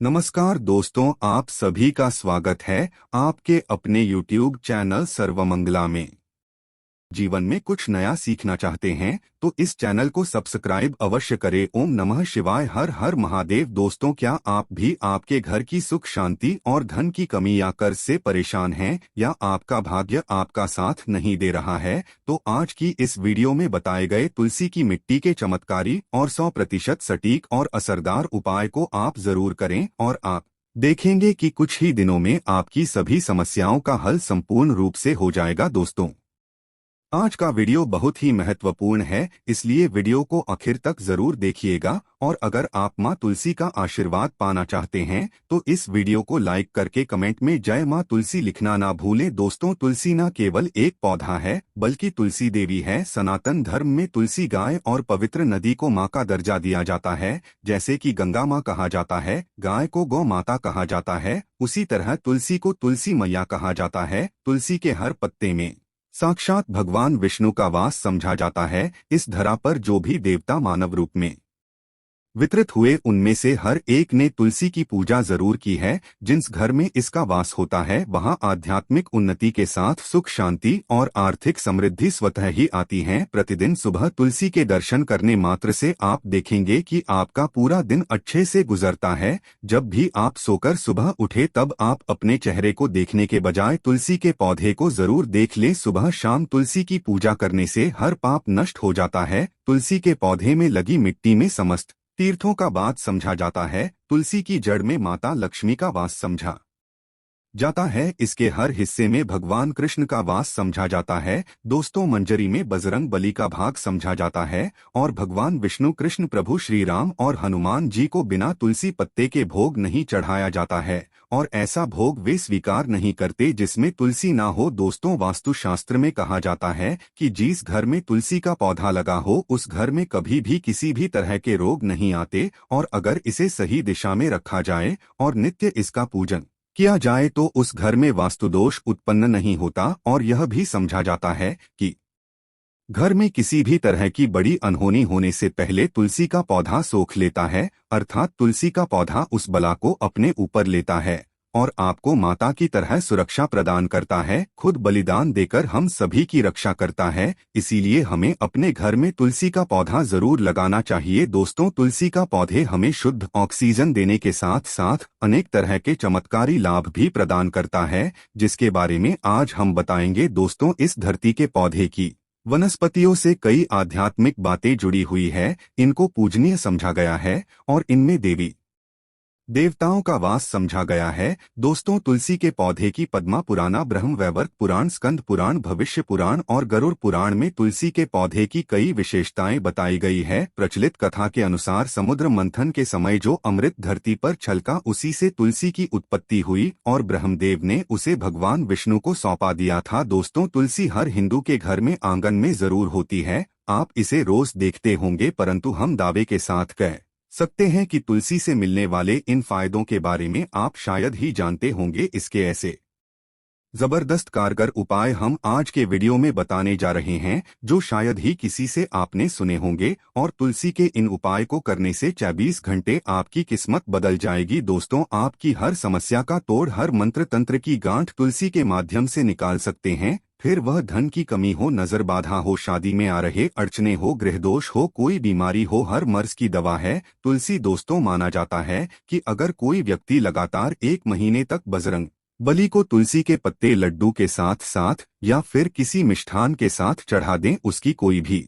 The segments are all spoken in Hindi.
नमस्कार दोस्तों, आप सभी का स्वागत है आपके अपने YouTube चैनल सर्वमंगला में। जीवन में कुछ नया सीखना चाहते हैं तो इस चैनल को सब्सक्राइब अवश्य करें। ओम नमः शिवाय, हर हर महादेव। दोस्तों, क्या आप भी आपके घर की सुख शांति और धन की कमी या कर्ज से परेशान हैं या आपका भाग्य आपका साथ नहीं दे रहा है? तो आज की इस वीडियो में बताए गए तुलसी की मिट्टी के चमत्कारी और 100% सटीक और असरदार उपाय को आप जरूर करें और आप देखेंगे कि कुछ ही दिनों में आपकी सभी समस्याओं का हल संपूर्ण रूप से हो जाएगा। दोस्तों, आज का वीडियो बहुत ही महत्वपूर्ण है, इसलिए वीडियो को आखिर तक जरूर देखिएगा। और अगर आप मां तुलसी का आशीर्वाद पाना चाहते हैं तो इस वीडियो को लाइक करके कमेंट में जय मां तुलसी लिखना ना भूलें। दोस्तों, तुलसी न केवल एक पौधा है बल्कि तुलसी देवी है। सनातन धर्म में तुलसी गाय और पवित्र नदी को मां का दर्जा दिया जाता है। जैसे कि गंगा मां कहा जाता है, गाय को गौ माता कहा जाता है, उसी तरह तुलसी को तुलसी मैया कहा जाता है। तुलसी के हर पत्ते में साक्षात भगवान विष्णु का वास समझा जाता है। इस धरा पर जो भी देवता मानव रूप में वितरित हुए उनमें से हर एक ने तुलसी की पूजा जरूर की है। जिस घर में इसका वास होता है वहां आध्यात्मिक उन्नति के साथ सुख शांति और आर्थिक समृद्धि स्वतः ही आती है। प्रतिदिन सुबह तुलसी के दर्शन करने मात्र से आप देखेंगे कि आपका पूरा दिन अच्छे से गुजरता है। जब भी आप सोकर सुबह उठे तब आप अपने चेहरे को देखने के बजाय तुलसी के पौधे को जरूर देख लें। सुबह शाम तुलसी की पूजा करने से हर पाप नष्ट हो जाता है। तुलसी के पौधे में लगी मिट्टी में समस्त तीर्थों का वास समझा जाता है। तुलसी की जड़ में माता लक्ष्मी का वास समझा जाता है। इसके हर हिस्से में भगवान कृष्ण का वास समझा जाता है। दोस्तों, मंजरी में बजरंग बली का भाग समझा जाता है और भगवान विष्णु, कृष्ण प्रभु श्री राम और हनुमान जी को बिना तुलसी पत्ते के भोग नहीं चढ़ाया जाता है और ऐसा भोग वे स्वीकार नहीं करते जिसमें तुलसी ना हो। दोस्तों, वास्तु शास्त्र में कहा जाता है कि जिस घर में तुलसी का पौधा लगा हो उस घर में कभी भी किसी भी तरह के रोग नहीं आते और अगर इसे सही दिशा में रखा जाए और नित्य इसका पूजन किया जाए तो उस घर में वास्तुदोष उत्पन्न नहीं होता। और यह भी समझा जाता है कि घर में किसी भी तरह की बड़ी अनहोनी होने से पहले तुलसी का पौधा सोख लेता है, अर्थात तुलसी का पौधा उस बला को अपने ऊपर लेता है और आपको माता की तरह सुरक्षा प्रदान करता है। खुद बलिदान देकर हम सभी की रक्षा करता है। इसीलिए हमें अपने घर में तुलसी का पौधा जरूर लगाना चाहिए। दोस्तों, तुलसी का पौधे हमें शुद्ध ऑक्सीजन देने के साथ साथ अनेक तरह के चमत्कारी लाभ भी प्रदान करता है, जिसके बारे में आज हम बताएंगे। दोस्तों, इस धरती के पौधे की वनस्पतियों से कई आध्यात्मिक बातें जुड़ी हुई है। इनको पूजनीय समझा गया है और इनमें देवी देवताओं का वास समझा गया है। दोस्तों, तुलसी के पौधे की पद्मा पुराना, ब्रह्म वैवर्त पुराण, स्कंद पुराण, भविष्य पुराण और गरुड़ पुराण में तुलसी के पौधे की कई विशेषताएं बताई गई है। प्रचलित कथा के अनुसार समुद्र मंथन के समय जो अमृत धरती पर छलका उसी से तुलसी की उत्पत्ति हुई और ब्रह्मदेव ने उसे भगवान विष्णु को सौंपा दिया था। दोस्तों, तुलसी हर हिंदू के घर में आंगन में जरूर होती है। आप इसे रोज देखते होंगे, परंतु हम दावे के साथ कह सकते हैं कि तुलसी से मिलने वाले इन फायदों के बारे में आप शायद ही जानते होंगे। इसके ऐसे जबरदस्त कारगर उपाय हम आज के वीडियो में बताने जा रहे हैं जो शायद ही किसी से आपने सुने होंगे और तुलसी के इन उपाय को करने से 24 घंटे आपकी किस्मत बदल जाएगी। दोस्तों, आपकी हर समस्या का तोड़, हर मंत्र तंत्र की गांठ तुलसी के माध्यम से निकाल सकते हैं। फिर वह धन की कमी हो, नजर बाधा हो, शादी में आ रहे अड़चने हो, गृहदोष हो, कोई बीमारी हो, हर मर्ज की दवा है तुलसी। दोस्तों, माना जाता है कि अगर कोई व्यक्ति लगातार 1 महीने तक बजरंग बली को तुलसी के पत्ते लड्डू के साथ साथ या फिर किसी मिष्ठान के साथ चढ़ा दें, उसकी कोई भी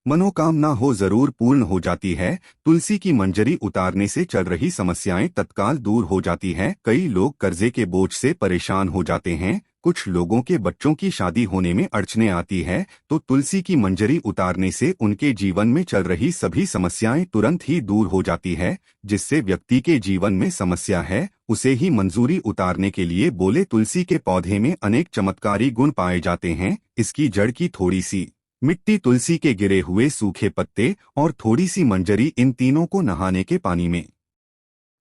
मनोकामना हो जरूर पूर्ण हो जाती है। तुलसी की मंजरी उतारने से चल रही समस्याएं तत्काल दूर हो जाती हैं। कई लोग कर्जे के बोझ से परेशान हो जाते हैं, कुछ लोगों के बच्चों की शादी होने में अड़चने आती है, तो तुलसी की मंजरी उतारने से उनके जीवन में चल रही सभी समस्याएं तुरंत ही दूर हो जाती है। जिससे व्यक्ति के जीवन में समस्या है उसे ही मंजूरी उतारने के लिए बोले। तुलसी के पौधे में अनेक चमत्कारी गुण पाए जाते हैं। इसकी जड़ की थोड़ी सी मिट्टी, तुलसी के गिरे हुए सूखे पत्ते और थोड़ी सी मंजरी, इन तीनों को नहाने के पानी में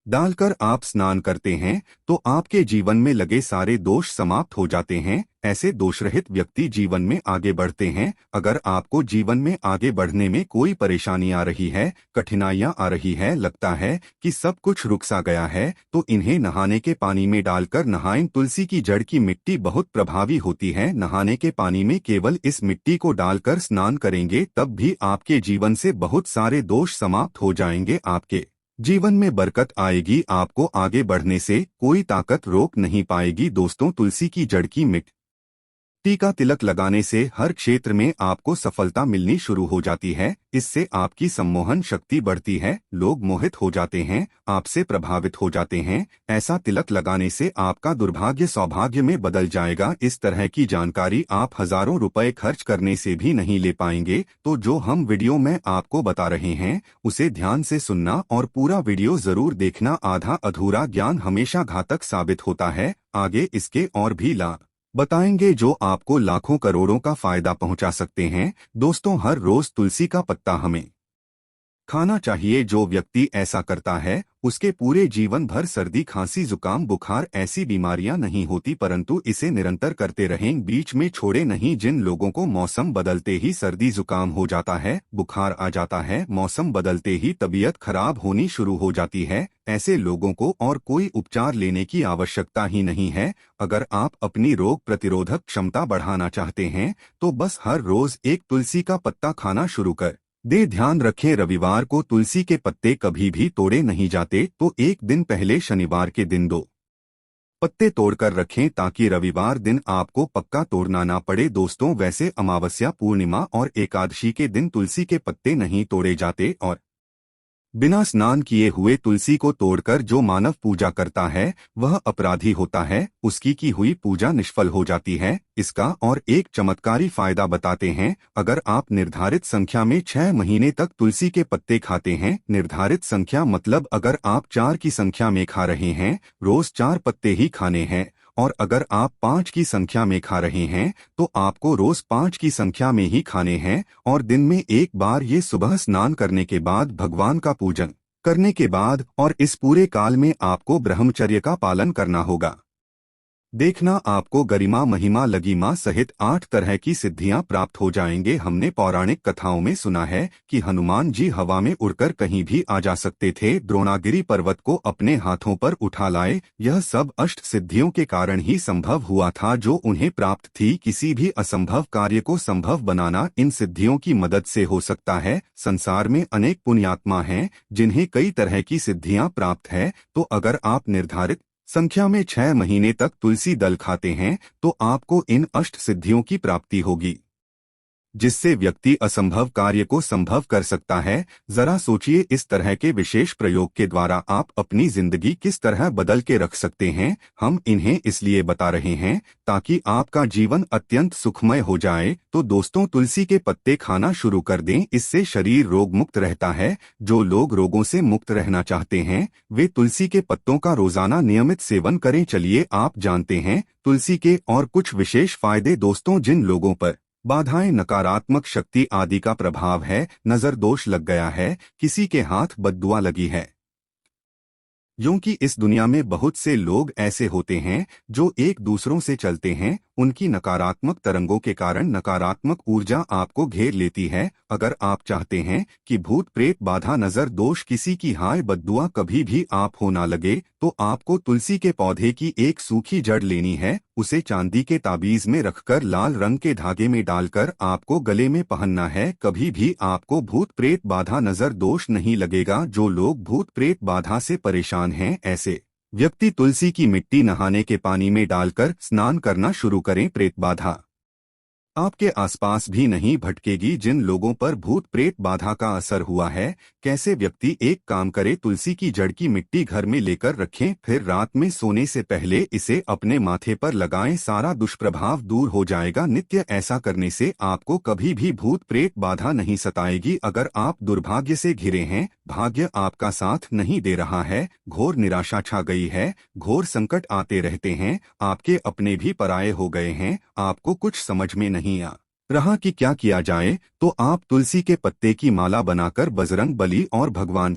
डालकर आप स्नान करते हैं तो आपके जीवन में लगे सारे दोष समाप्त हो जाते हैं। ऐसे दोषरहित व्यक्ति जीवन में आगे बढ़ते हैं। अगर आपको जीवन में आगे बढ़ने में कोई परेशानी आ रही है, कठिनाइयां आ रही है, लगता है कि सब कुछ रुक सा गया है, तो इन्हें नहाने के पानी में डालकर नहाएं। तुलसी की जड़ की मिट्टी बहुत प्रभावी होती है। नहाने के पानी में केवल इस मिट्टी को डालकर स्नान करेंगे तब भी आपके जीवन से बहुत सारे दोष समाप्त हो जाएंगे। आपके जीवन में बरकत आएगी। आपको आगे बढ़ने से कोई ताकत रोक नहीं पाएगी। दोस्तों, तुलसी की जड़ की मिट्टी का तिलक लगाने से हर क्षेत्र में आपको सफलता मिलनी शुरू हो जाती है। इससे आपकी सम्मोहन शक्ति बढ़ती है, लोग मोहित हो जाते हैं, आपसे प्रभावित हो जाते हैं। ऐसा तिलक लगाने से आपका दुर्भाग्य सौभाग्य में बदल जाएगा। इस तरह की जानकारी आप हजारों रुपए खर्च करने से भी नहीं ले पाएंगे। तो जो हम वीडियो में आपको बता रहे हैं उसे ध्यान से सुनना और पूरा वीडियो जरूर देखना। आधा अधूरा ज्ञान हमेशा घातक साबित होता है। आगे इसके और भी लाभ बताएंगे जो आपको लाखों करोड़ों का फायदा पहुंचा सकते हैं। दोस्तों, हर रोज तुलसी का पत्ता हमें खाना चाहिए। जो व्यक्ति ऐसा करता है उसके पूरे जीवन भर सर्दी, खांसी, जुकाम, बुखार ऐसी बीमारियां नहीं होती, परंतु इसे निरंतर करते रहें, बीच में छोड़े नहीं। जिन लोगों को मौसम बदलते ही सर्दी जुकाम हो जाता है, बुखार आ जाता है, मौसम बदलते ही तबीयत खराब होनी शुरू हो जाती है, ऐसे लोगों को और कोई उपचार लेने की आवश्यकता ही नहीं है। अगर आप अपनी रोग प्रतिरोधक क्षमता बढ़ाना चाहते हैं तो बस हर रोज एक तुलसी का पत्ता खाना शुरू कर दे। ध्यान रखें, रविवार को तुलसी के पत्ते कभी भी तोड़े नहीं जाते, तो एक दिन पहले शनिवार के दिन 2 पत्ते तोड़कर रखें ताकि रविवार दिन आपको पक्का तोड़ना ना पड़े। दोस्तों, वैसे अमावस्या, पूर्णिमा और एकादशी के दिन तुलसी के पत्ते नहीं तोड़े जाते और बिना स्नान किए हुए तुलसी को तोड़कर जो मानव पूजा करता है वह अपराधी होता है, उसकी की हुई पूजा निष्फल हो जाती है। इसका और एक चमत्कारी फायदा बताते हैं। अगर आप निर्धारित संख्या में 6 महीने तक तुलसी के पत्ते खाते हैं, निर्धारित संख्या मतलब अगर आप 4 की संख्या में खा रहे हैं, रोज 4 पत्ते ही खाने हैं, और अगर आप 5 की संख्या में खा रहे हैं तो आपको रोज 5 की संख्या में ही खाने हैं, और दिन में एक बार ये सुबह स्नान करने के बाद, भगवान का पूजन करने के बाद, और इस पूरे काल में आपको ब्रह्मचर्य का पालन करना होगा। देखना, आपको गरिमा, महिमा, लगिमा सहित 8 तरह की सिद्धियां प्राप्त हो जाएंगे। हमने पौराणिक कथाओं में सुना है कि हनुमान जी हवा में उड़कर कहीं भी आ जा सकते थे, द्रोणागिरी पर्वत को अपने हाथों पर उठा लाए। यह सब अष्ट सिद्धियों के कारण ही संभव हुआ था जो उन्हें प्राप्त थी। किसी भी असंभव कार्य को संभव बनाना इन सिद्धियों की मदद से हो सकता है। संसार में अनेक पुण्यात्मा हैं जिन्हें कई तरह की सिद्धियां प्राप्त है। तो अगर आप निर्धारित संख्या में 6 महीने तक तुलसी दल खाते हैं तो आपको इन अष्ट सिद्धियों की प्राप्ति होगी, जिससे व्यक्ति असंभव कार्य को संभव कर सकता है। जरा सोचिए, इस तरह के विशेष प्रयोग के द्वारा आप अपनी जिंदगी किस तरह बदल के रख सकते हैं। हम इन्हें इसलिए बता रहे हैं ताकि आपका जीवन अत्यंत सुखमय हो जाए। तो दोस्तों, तुलसी के पत्ते खाना शुरू कर दें, इससे शरीर रोग मुक्त रहता है। जो लोग रोगों से मुक्त रहना चाहते हैं वे तुलसी के पत्तों का रोजाना नियमित सेवन करें। चलिए आप जानते हैं तुलसी के और कुछ विशेष फायदे। दोस्तों, जिन लोगों पर बाधाएं, नकारात्मक शक्ति आदि का प्रभाव है, नजर दोष लग गया है, किसी के हाथ बद्दुआ लगी है, यूं कि इस दुनिया में बहुत से लोग ऐसे होते हैं जो एक दूसरों से चलते हैं, उनकी नकारात्मक तरंगों के कारण नकारात्मक ऊर्जा आपको घेर लेती है। अगर आप चाहते हैं कि भूत प्रेत, बाधा, नजर दोष, किसी की हाय बद्दुआ कभी भी आप हो ना लगे, तो आपको तुलसी के पौधे की एक सूखी जड़ लेनी है। उसे चांदी के ताबीज में रखकर लाल रंग के धागे में डालकर आपको गले में पहनना है। कभी भी आपको भूत प्रेत, बाधा, नजर दोष नहीं लगेगा। जो लोग भूत प्रेत बाधा से परेशान हैं, ऐसे व्यक्ति तुलसी की मिट्टी नहाने के पानी में डालकर स्नान करना शुरू करें। प्रेत बाधा आपके आसपास भी नहीं भटकेगी। जिन लोगों पर भूत प्रेत बाधा का असर हुआ है, कैसे व्यक्ति एक काम करे, तुलसी की जड़ की मिट्टी घर में लेकर रखें, फिर रात में सोने से पहले इसे अपने माथे पर लगाएं, सारा दुष्प्रभाव दूर हो जाएगा। नित्य ऐसा करने से आपको कभी भी भूत प्रेत बाधा नहीं सताएगी। अगर आप दुर्भाग्य से घिरे हैं, भाग्य आपका साथ नहीं दे रहा है, घोर निराशा छा गई है, घोर संकट आते रहते हैं, आपके अपने भी पराये हो गए हैं, आपको कुछ समझ में नहीं आ रहा कि क्या किया जाए, तो आप तुलसी के पत्ते की माला बनाकर बजरंग बली और भगवान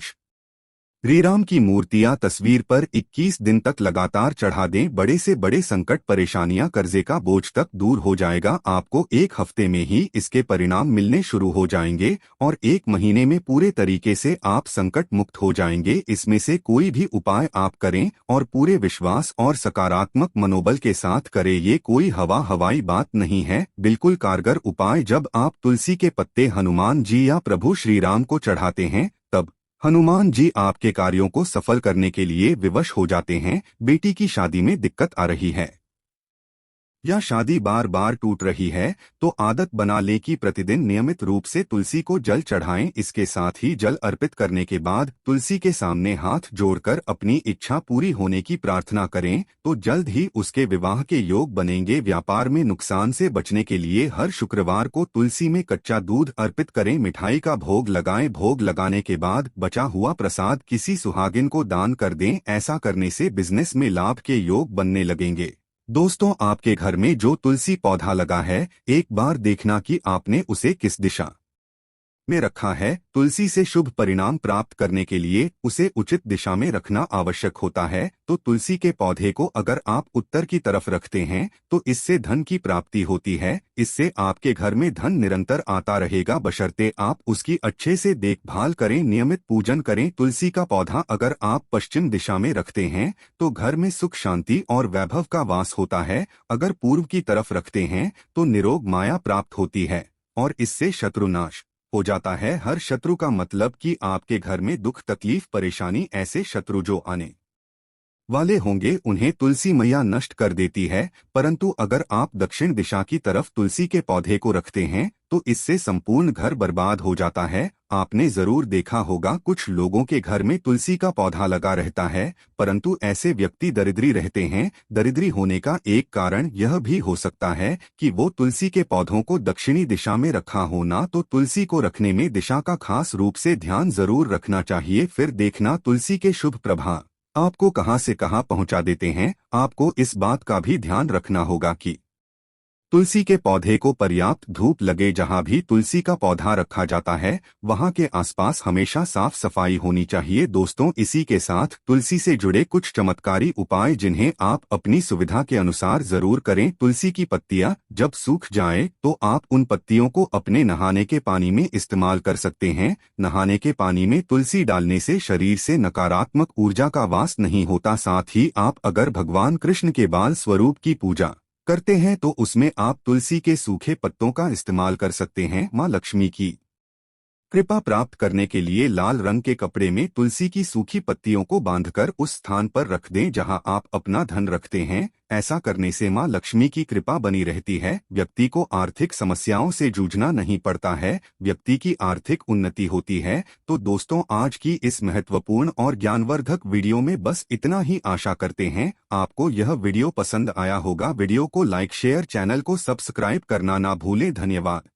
श्री राम की मूर्तियां तस्वीर पर 21 दिन तक लगातार चढ़ा दें। बड़े से बड़े संकट, परेशानियां, कर्जे का बोझ तक दूर हो जाएगा। आपको 1 हफ्ते में ही इसके परिणाम मिलने शुरू हो जाएंगे और 1 महीने में पूरे तरीके से आप संकट मुक्त हो जाएंगे। इसमें से कोई भी उपाय आप करें और पूरे विश्वास और सकारात्मक मनोबल के साथ करें। ये कोई हवाई बात नहीं है, बिल्कुल कारगर उपाय। जब आप तुलसी के पत्ते हनुमान जी या प्रभु श्री राम को चढ़ाते हैं, तब हनुमान जी आपके कार्यों को सफल करने के लिए विवश हो जाते हैं। बेटी की शादी में दिक्कत आ रही है या शादी बार बार टूट रही है, तो आदत बना लें कि प्रतिदिन नियमित रूप से तुलसी को जल चढ़ाएं। इसके साथ ही जल अर्पित करने के बाद तुलसी के सामने हाथ जोड़कर अपनी इच्छा पूरी होने की प्रार्थना करें, तो जल्द ही उसके विवाह के योग बनेंगे। व्यापार में नुकसान से बचने के लिए हर शुक्रवार को तुलसी में कच्चा दूध अर्पित करें। मिठाई का भोग लगाएं। भोग लगाने के बाद बचा हुआ प्रसाद किसी सुहागिन को दान कर दें। ऐसा करने से बिजनेस में लाभ के योग बनने लगेंगे। दोस्तों, आपके घर में जो तुलसी पौधा लगा है, एक बार देखना कि आपने उसे किस दिशा में रखा है। तुलसी से शुभ परिणाम प्राप्त करने के लिए उसे उचित दिशा में रखना आवश्यक होता है। तो तुलसी के पौधे को अगर आप उत्तर की तरफ रखते हैं, तो इससे धन की प्राप्ति होती है। इससे आपके घर में धन निरंतर आता रहेगा, बशर्ते आप उसकी अच्छे से देखभाल करें, नियमित पूजन करें। तुलसी का पौधा अगर आप पश्चिम दिशा में रखते हैं, तो घर में सुख, शांति और वैभव का वास होता है। अगर पूर्व की तरफ रखते हैं, तो निरोग माया प्राप्त होती है और इससे शत्रुनाश हो जाता है। हर शत्रु का मतलब कि आपके घर में दुख, तकलीफ, परेशानी, ऐसे शत्रु जो आने वाले होंगे, उन्हें तुलसी मैया नष्ट कर देती है। परंतु अगर आप दक्षिण दिशा की तरफ तुलसी के पौधे को रखते हैं, तो इससे संपूर्ण घर बर्बाद हो जाता है। आपने जरूर देखा होगा, कुछ लोगों के घर में तुलसी का पौधा लगा रहता है, परंतु ऐसे व्यक्ति दरिद्री रहते हैं। दरिद्री होने का एक कारण यह भी हो सकता है कि वो तुलसी के पौधों को दक्षिणी दिशा में रखा हो ना। तो तुलसी को रखने में दिशा का खास रूप से ध्यान जरूर रखना चाहिए। फिर देखना तुलसी के शुभ प्रभाव आपको कहां से कहां पहुंचा देते हैं। आपको इस बात का भी ध्यान रखना होगा कि तुलसी के पौधे को पर्याप्त धूप लगे। जहां भी तुलसी का पौधा रखा जाता है, वहां के आसपास हमेशा साफ सफाई होनी चाहिए। दोस्तों, इसी के साथ तुलसी से जुड़े कुछ चमत्कारी उपाय जिन्हें आप अपनी सुविधा के अनुसार जरूर करें। तुलसी की पत्तियां जब सूख जाएं, तो आप उन पत्तियों को अपने नहाने के पानी में इस्तेमाल कर सकते हैं। नहाने के पानी में तुलसी डालने से शरीर से नकारात्मक ऊर्जा का वास नहीं होता। साथ ही आप अगर भगवान कृष्ण के बाल स्वरूप की पूजा करते हैं, तो उसमें आप तुलसी के सूखे पत्तों का इस्तेमाल कर सकते हैं। मां लक्ष्मी की कृपा प्राप्त करने के लिए लाल रंग के कपड़े में तुलसी की सूखी पत्तियों को बांधकर उस स्थान पर रख दें जहां आप अपना धन रखते हैं। ऐसा करने से मां लक्ष्मी की कृपा बनी रहती है। व्यक्ति को आर्थिक समस्याओं से जूझना नहीं पड़ता है, व्यक्ति की आर्थिक उन्नति होती है। तो दोस्तों, आज की इस महत्वपूर्ण और ज्ञानवर्धक वीडियो में बस इतना ही। आशा करते हैं आपको यह वीडियो पसंद आया होगा। वीडियो को लाइक, शेयर, चैनल को सब्सक्राइब करना ना भूलें। धन्यवाद।